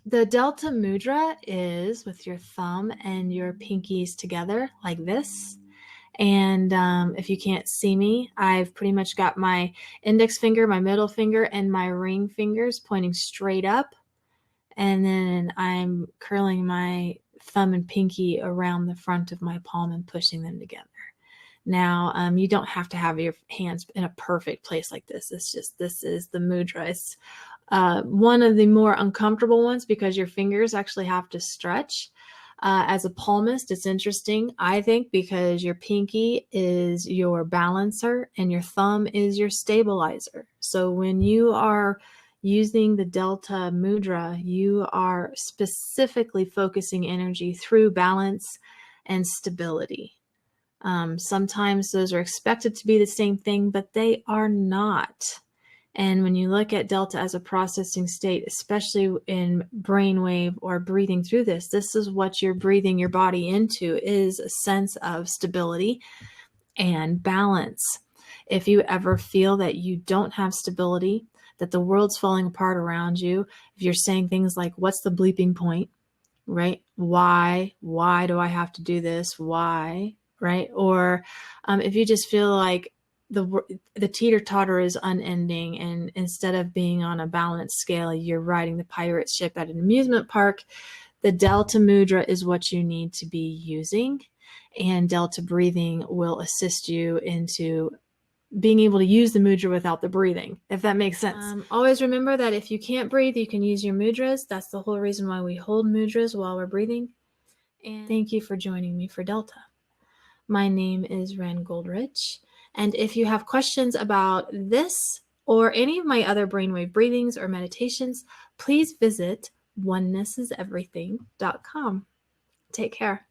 The Delta Mudra is with your thumb and your pinkies together like this. And if you can't see me, I've pretty much got my index finger, my middle finger, and my ring fingers pointing straight up. And then I'm curling my thumb and pinky around the front of my palm and pushing them together. Now, you don't have to have your hands in a perfect place like this. It's just, this is the mudra. It's one of the more uncomfortable ones because your fingers actually have to stretch. As a palmist, it's interesting, I think, because your pinky is your balancer and your thumb is your stabilizer. So when you are using the Delta Mudra, you are specifically focusing energy through balance and stability. Sometimes those are expected to be the same thing, but they are not. And when you look at Delta as a processing state, especially in brainwave or breathing through this, this is what you're breathing your body into, is a sense of stability and balance. If you ever feel that you don't have stability, that the world's falling apart around you, if you're saying things like, what's the bleeping point, right? Why do I have to do this? Why, right? Or if you just feel like the teeter-totter is unending, and instead of being on a balanced scale, you're riding the pirate ship at an amusement park, the Delta Mudra is what you need to be using. And Delta breathing will assist you into being able to use the mudra without the breathing, if that makes sense. Always remember that if you can't breathe, you can use your mudras. That's the whole reason why we hold mudras while we're breathing. And thank you for joining me for Delta. My name is Rann Goldrich. And if you have questions about this or any of my other brainwave breathings or meditations, please visit onenessiseverything.com. Take care.